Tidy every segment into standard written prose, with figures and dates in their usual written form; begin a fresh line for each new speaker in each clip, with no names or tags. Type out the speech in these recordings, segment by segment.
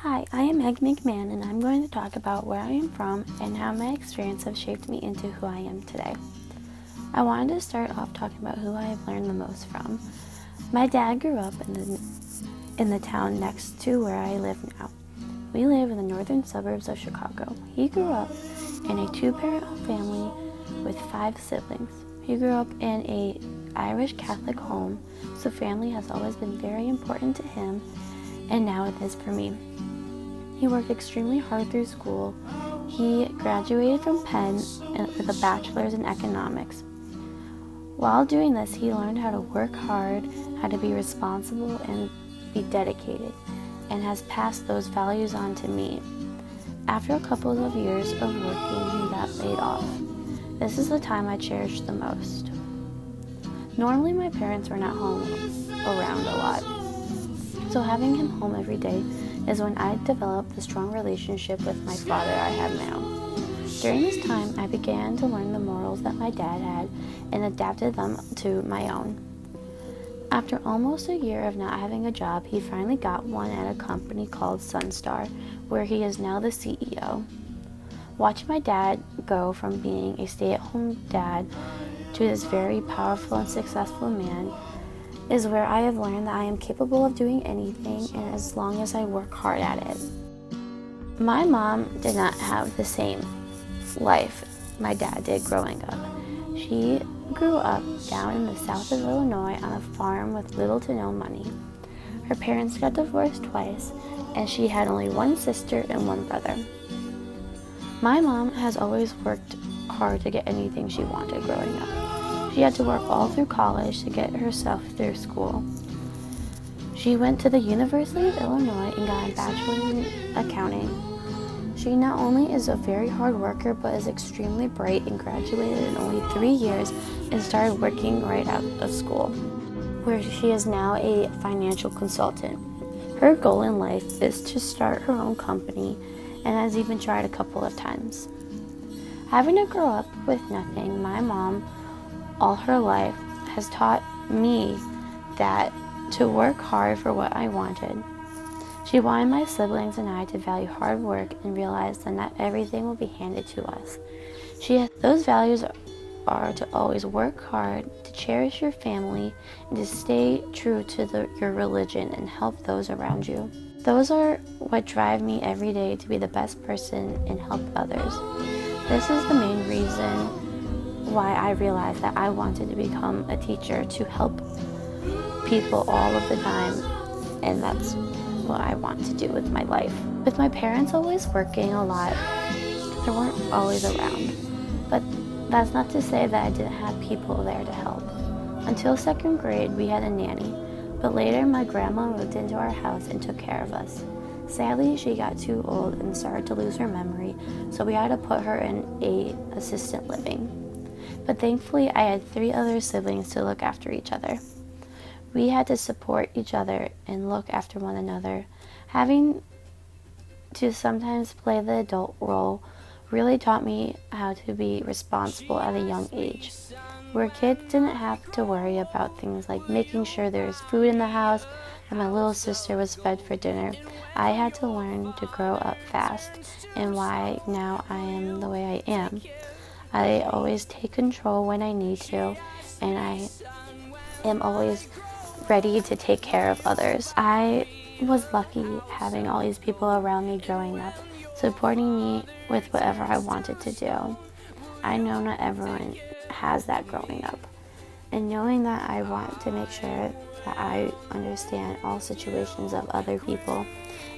Hi, I am Maggie McMahon, and I'm going to talk about where I am from and how my experience have shaped me into who I am today. I wanted to start off talking about who I have learned the most from. My dad grew up in the town next to where I live now. We live in the northern suburbs of Chicago. He grew up in a two-parent family with 5 siblings. He grew up in an Irish Catholic home, so family has always been very important to him, and now it is for me. He worked extremely hard through school. He graduated from Penn with a bachelor's in economics. While doing this, he learned how to work hard, how to be responsible, and be dedicated, and has passed those values on to me. After a couple of years of working, he got laid off. This is the time I cherish the most. Normally, my parents were not home around a lot, so having him home every day is when I developed the strong relationship with my father I have now. During this time, I began to learn the morals that my dad had and adapted them to my own. After almost a year of not having a job, he finally got one at a company called Sunstar, where he is now the CEO. Watching my dad go from being a stay-at-home dad to this very powerful and successful man is where I have learned that I am capable of doing anything, and as long as I work hard at it. My mom did not have the same life my dad did growing up. She grew up down in the south of Illinois on a farm with little to no money. Her parents got divorced twice, and she had only one sister and one brother. My mom has always worked hard to get anything she wanted growing up. She had to work all through college to get herself through school. She went to the University of Illinois and got a bachelor's in accounting. She not only is a very hard worker, but is extremely bright and graduated in only 3 years and started working right out of school, where she is now a financial consultant. Her goal in life is to start her own company and has even tried a couple of times. Having to grow up with nothing, my mom all her life has taught me that to work hard for what I wanted. She wanted my siblings and I to value hard work and realize that not everything will be handed to us. Those values are to always work hard, to cherish your family, and to stay true to your religion and help those around you. Those are what drive me every day to be the best person and help others. This is the main reason why I realized that I wanted to become a teacher to help people all of the time, and that's what I want to do with my life. With my parents always working a lot, they weren't always around, but that's not to say that I didn't have people there to help. Until 2nd grade, we had a nanny, but later my grandma moved into our house and took care of us. Sadly, she got too old and started to lose her memory, so we had to put her in assisted living. But thankfully, I had 3 other siblings to look after each other. We had to support each other and look after one another. Having to sometimes play the adult role really taught me how to be responsible at a young age, where kids didn't have to worry about things like making sure there was food in the house and my little sister was fed for dinner. I had to learn to grow up fast, and why now I am the way I am. I always take control when I need to, and I am always ready to take care of others. I was lucky having all these people around me growing up, supporting me with whatever I wanted to do. I know not everyone has that growing up, and knowing that I want to make sure that I understand all situations of other people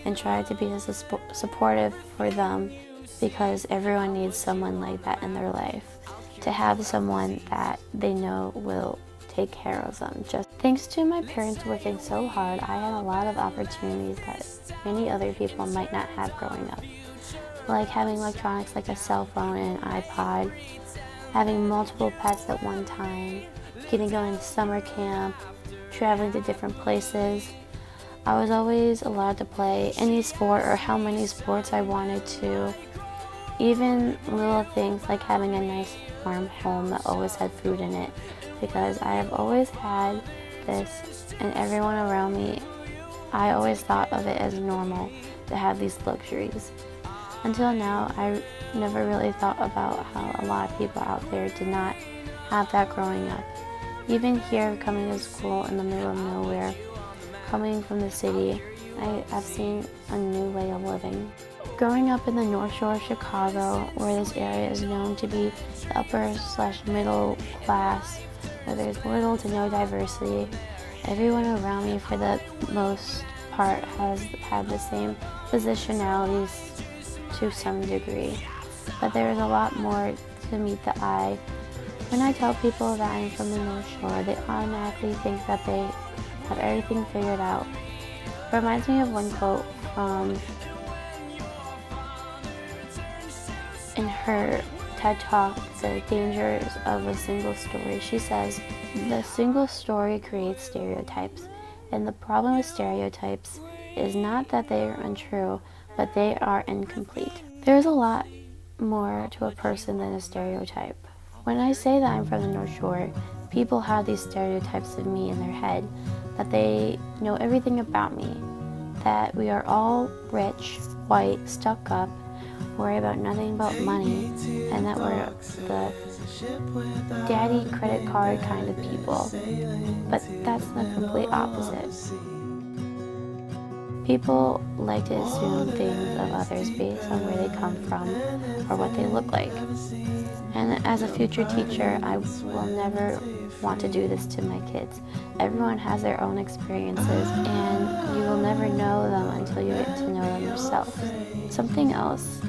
and try to be as supportive for them, because everyone needs someone like that in their life, to have someone that they know will take care of them. Just thanks to my parents working so hard, I had a lot of opportunities that many other people might not have growing up, like having electronics like a cell phone and an iPod, having multiple pets at one time, getting going to summer camp, traveling to different places. I was always allowed to play any sport or how many sports I wanted to. Even little things like having a nice warm home that always had food in it, because I have always had this, and everyone around me, I always thought of it as normal to have these luxuries. Until now, I never really thought about how a lot of people out there did not have that growing up. Even here, coming to school in the middle of nowhere, coming from the city, I've seen a new way of living. Growing up in the North Shore of Chicago, where this area is known to be the upper/middle class, where there's little to no diversity, everyone around me for the most part has had the same positionalities to some degree. But there is a lot more to meet the eye. When I tell people that I'm from the North Shore, they automatically think that they have everything figured out. It reminds me of one quote from in her TED Talk, The Dangers of a Single Story. She says, "The single story creates stereotypes, and the problem with stereotypes is not that they are untrue, but they are incomplete." There's a lot more to a person than a stereotype. When I say that I'm from the North Shore, people have these stereotypes of me in their head, that they know everything about me, that we are all rich, white, stuck up, worry about nothing but money, and that we're the daddy credit card kind of people. But that's the complete opposite. People like to assume things of others based on where they come from or what they look like. And as a future teacher, I will never want to do this to my kids. Everyone has their own experiences, and you will never know them until you get to know them yourself. Something else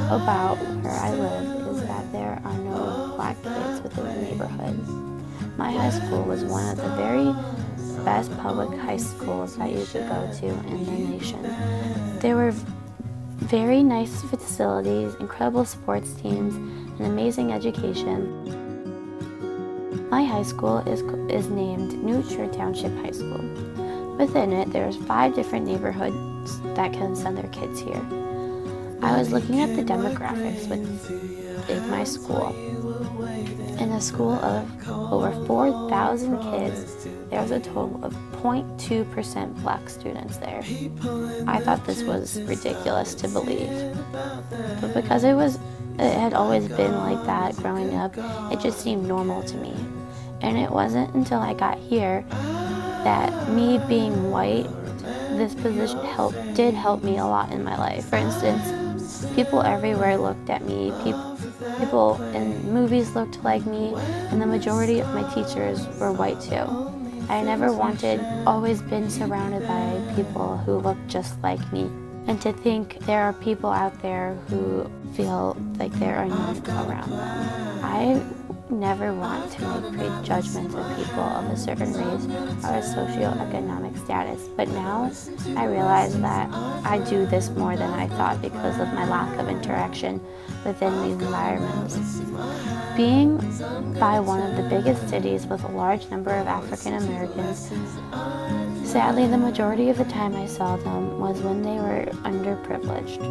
about where I live is that there are no black kids within the neighborhood. My high school was one of the very best public high schools that you could go to in the nation. There were very nice facilities, incredible sports teams, an amazing education. My high school is named New Trier Township High School. Within it, there's 5 different neighborhoods that can send their kids here. I was looking at the demographics with my school. In a school of over 4,000 kids, there was a total of 0.2% black students there. I thought this was ridiculous to believe. But because it had always been like that growing up, it just seemed normal to me. And it wasn't until I got here that me being white, this position did help me a lot in my life. For instance, people everywhere looked at me. People in movies looked like me, and the majority of my teachers were white too. I never always been surrounded by people who looked just like me. And to think there are people out there who feel like there are none around them. I never want to make prejudgments of people of a certain race or a socioeconomic status, but now I realize that I do this more than I thought because of my lack of interaction within these environments. Being by one of the biggest cities with a large number of African Americans, sadly the majority of the time I saw them was when they were underprivileged.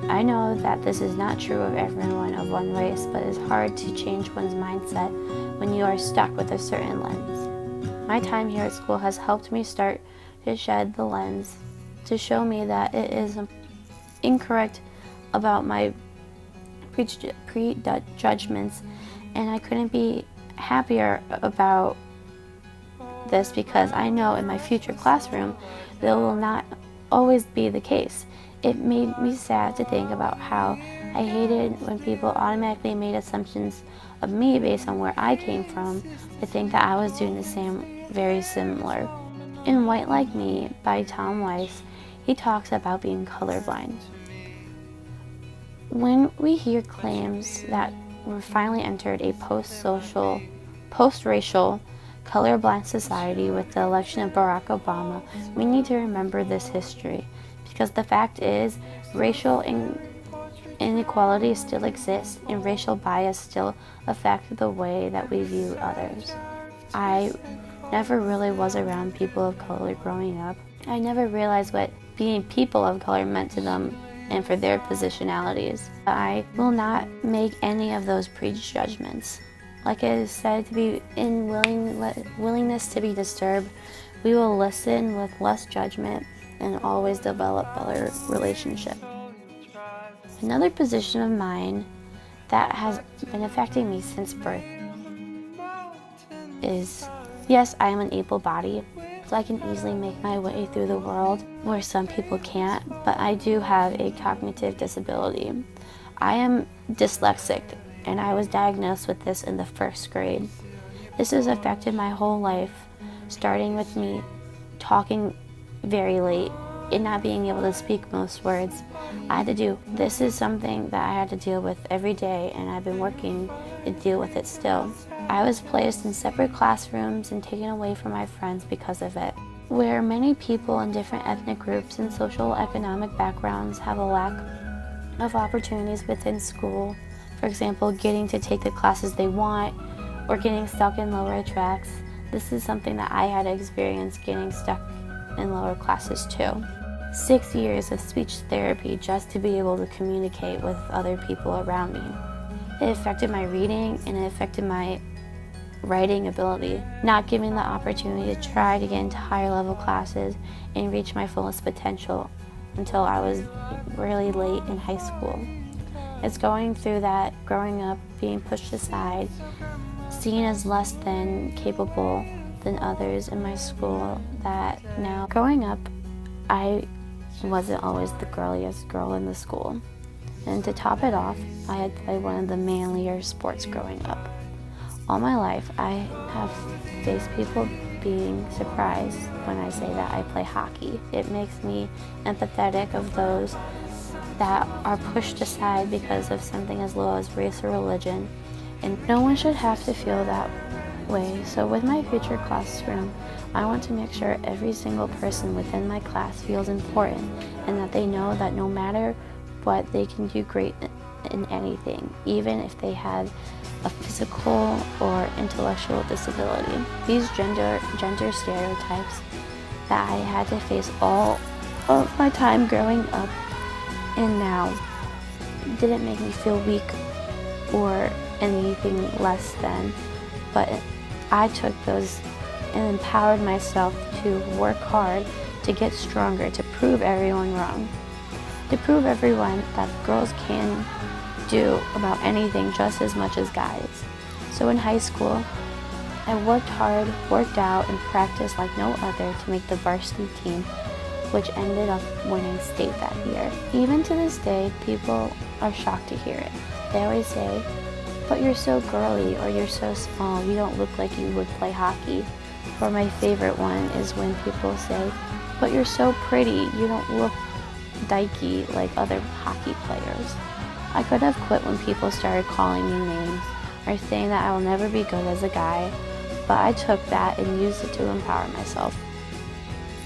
I know that this is not true of everyone of one race, but it's hard to change one's mindset when you are stuck with a certain lens. My time here at school has helped me start to shed the lens, to show me that it is incorrect about my prejudgments, and I couldn't be happier about this because I know in my future classroom that will not always be the case. It made me sad to think about how I hated when people automatically made assumptions of me based on where I came from, to think that I was doing the same, very similar. In White Like Me by Tom Weiss, he talks about being colorblind. When we hear claims that we're finally entered a post-racial, colorblind society with the election of Barack Obama, we need to remember this history. Because the fact is, racial inequality still exists and racial bias still affects the way that we view others. I never really was around people of color growing up. I never realized what being people of color meant to them and for their positionalities. I will not make any of those prejudgments. Like it is said, to be in willingness to be disturbed, we will listen with less judgment and always develop better relationships. Another position of mine that has been affecting me since birth is, yes, I am an able-bodied, so I can easily make my way through the world where some people can't, but I do have a cognitive disability. I am dyslexic, and I was diagnosed with this in the 1st grade. This has affected my whole life, starting with me talking very late and not being able to speak most words. This is something that I had to deal with every day, and I've been working to deal with it still. I was placed in separate classrooms and taken away from my friends because of it. Where many people in different ethnic groups and social economic backgrounds have a lack of opportunities within school, for example, getting to take the classes they want or getting stuck in lower tracks, this is something that I had experienced, getting stuck in lower classes too. 6 years of speech therapy just to be able to communicate with other people around me. It affected my reading and it affected my writing ability, not giving the opportunity to try to get into higher level classes and reach my fullest potential until I was really late in high school. It's going through that, growing up, being pushed aside, seen as less than capable than others in my school, that now growing up, I wasn't always the girliest girl in the school. And to top it off, I had played one of the manlier sports growing up. All my life, I have faced people being surprised when I say that I play hockey. It makes me empathetic of those that are pushed aside because of something as low as race or religion, and no one should have to feel that way. So with my future classroom, I want to make sure every single person within my class feels important and that they know that no matter what, they can do great in anything, even if they have a physical or intellectual disability. These gender stereotypes that I had to face all of my time growing up and now didn't make me feel weak or anything less than, but I took those and empowered myself to work hard, to get stronger, to prove everyone wrong, to prove everyone that girls can do about anything just as much as guys. So in high school, I worked hard, worked out, and practiced like no other to make the varsity team, which ended up winning state that year. Even to this day, people are shocked to hear it. They always say, "But you're so girly," or "You're so small, you don't look like you would play hockey." Or my favorite one is when people say, "But you're so pretty, you don't look dykey like other hockey players." I could have quit when people started calling me names or saying that I will never be good as a guy, but I took that and used it to empower myself.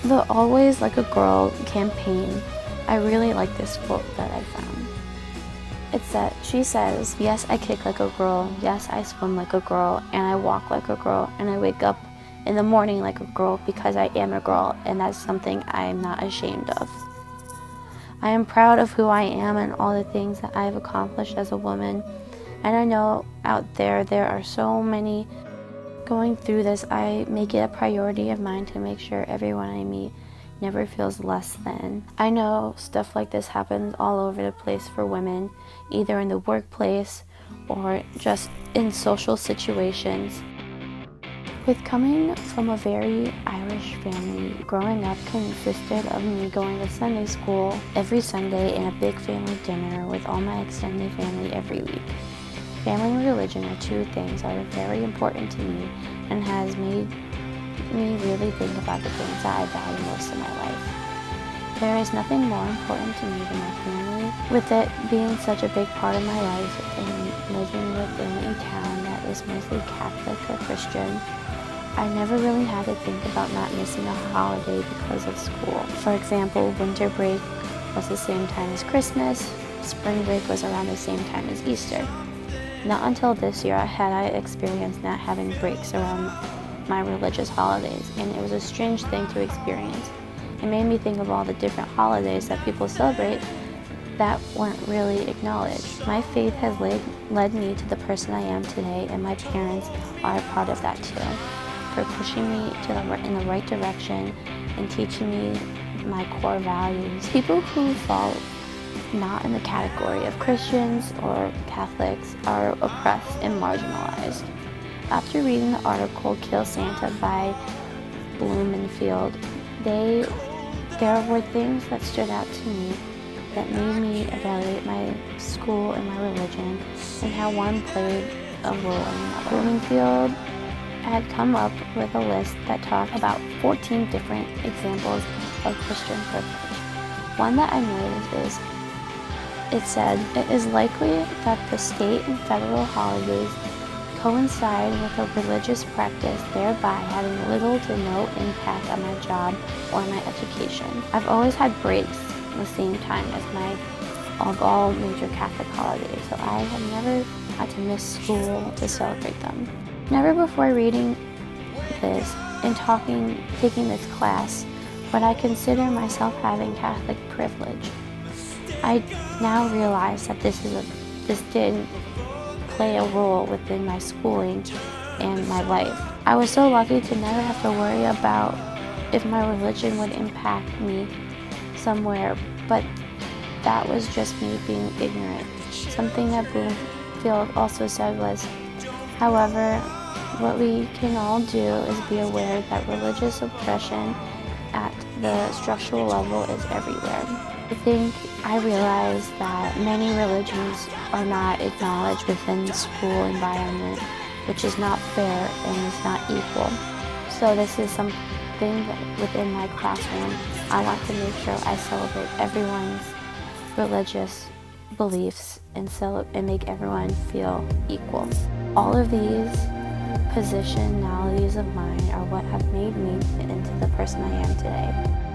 The Always Like a Girl campaign, I really like this quote that I found. It's that she says, "Yes, I kick like a girl, yes, I swim like a girl, and I walk like a girl, and I wake up in the morning like a girl because I am a girl, and that's something I am not ashamed of." I am proud of who I am and all the things that I have accomplished as a woman, and I know out there are so many going through this. I make it a priority of mine to make sure everyone I meet never feels less than. I know stuff like this happens all over the place for women, either in the workplace or just in social situations. With coming from a very Irish family, growing up consisted of me going to Sunday school every Sunday and a big family dinner with all my extended family every week. Family and religion are two things that are very important to me and has made me really think about the things that I value most in my life. There is nothing more important to me than my family. With it being such a big part of my life and living within a town that is mostly Catholic or Christian, I never really had to think about not missing a holiday because of school. For example, winter break was the same time as Christmas, spring break was around the same time as Easter. Not until this year had I experienced not having breaks around my religious holidays, and it was a strange thing to experience. It made me think of all the different holidays that people celebrate that weren't really acknowledged. My faith has led me to the person I am today, and my parents are a part of that too, for pushing me in the right direction and teaching me my core values. People who fall not in the category of Christians or Catholics are oppressed and marginalized. After reading the article Kill Santa by Blumenfield, there were things that stood out to me that made me evaluate my school and my religion and how one played a role in another. Blumenfield had come up with a list that talked about 14 different examples of Christian privilege. One that I noticed is, it said, it is likely that the state and federal holidays coincide with a religious practice, thereby having little to no impact on my job or my education. I've always had breaks the same time as all major Catholic holidays, so I have never had to miss school to celebrate them. Never before reading this and taking this class would I consider myself having Catholic privilege. I now realize that this did play a role within my schooling and my life. I was so lucky to never have to worry about if my religion would impact me somewhere, but that was just me being ignorant. Something that Bloomfield also said was, however, what we can all do is be aware that religious oppression at the structural level is everywhere. I think I realized that many religions are not acknowledged within the school environment, which is not fair and is not equal. So this is something that within my classroom, I want to make sure I celebrate everyone's religious beliefs and make everyone feel equal. All of these positionalities of mine are what have made me into the person I am today.